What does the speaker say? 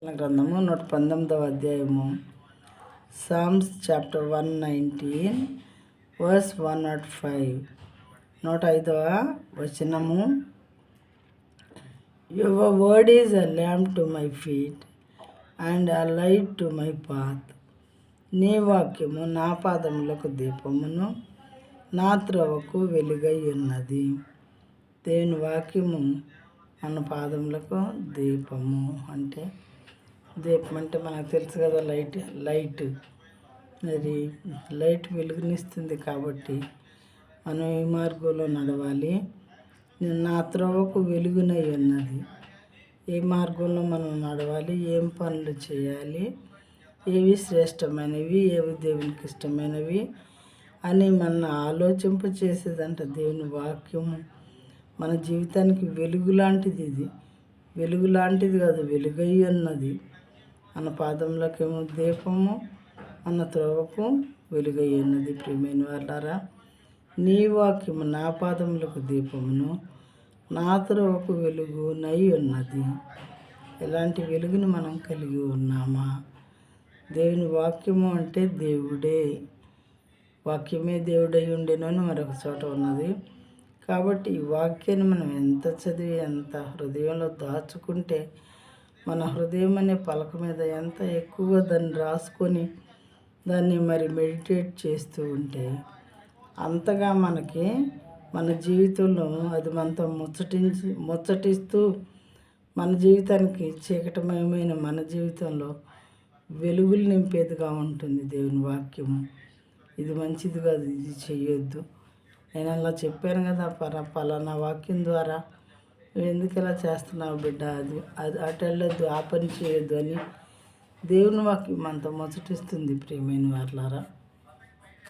గ్రంథము 119వ అధ్యాయము psalms chapter 119 verse 105 105వ వచనము. Your word is a lamp to my feet and a light to my path. నీ వాక్యము నా పాదములకు దీపమును నా త్రోవకు వెలుగై ఉన్నది. దేవుని వాక్యము మన పాదములకు దీపము అంటే దీపం అంటే మనకు తెలుసు కదా, లైట్ మరి లైట్ వెలుగునిస్తుంది కాబట్టి మనం ఈ మార్గంలో నడవాలి. నా త్రోవకు వెలుగునై ఉన్నది. ఏ మార్గంలో మనం నడవాలి, ఏం పనులు చేయాలి, ఏవి శ్రేష్టమైనవి, ఏవి దేవునికి ఇష్టమైనవి అని మన ఆలోచింప చేసేదంట దేవుని వాక్యము. మన జీవితానికి వెలుగు లాంటిది. ఇది వెలుగు లాంటిది కాదు, వెలుగై ఉన్నది. మన పాదములకేమో దీపము, మన త్రోవకు వెలుగై ఉన్నది. ప్రియమైన వాళ్ళారా, నీ వాక్యము నా పాదములకు దీపమును నా త్రోవకు వెలుగునై ఉన్నది. ఎలాంటి వెలుగును మనం కలిగి ఉన్నామా? దేవుని వాక్యము అంటే దేవుడే. వాక్యమే దేవుడై ఉండేనని మరొక చోట ఉన్నది. కాబట్టి ఈ వాక్యాన్ని మనం ఎంత చదివి ఎంత హృదయంలో దాచుకుంటే, మన హృదయం అనే పలక మీద ఎంత ఎక్కువగా దాన్ని రాసుకొని దాన్ని మరి మెడిటేట్ చేస్తూ ఉంటే అంతగా మనకి మన జీవితంలో అది మనతో ముచ్చటిస్తూ మన జీవితానికి చీకటమయమైన మన జీవితంలో వెలుగులు నింపేదిగా ఉంటుంది దేవుని వాక్యము. ఇది మంచిది కాదు, ఇది చెయ్యొద్దు. నేను అలా చెప్పాను కదా, పలానా వాక్యం ద్వారా నువ్వు ఎందుకు ఇలా చేస్తున్నావు బిడ్డ, అది అటు వెళ్ళొద్దు, ఆ పని చేయొద్దు అని దేవుని వాక్యం మనతో ముచ్చటిస్తుంది. ప్రియమైన వాళ్ళారా,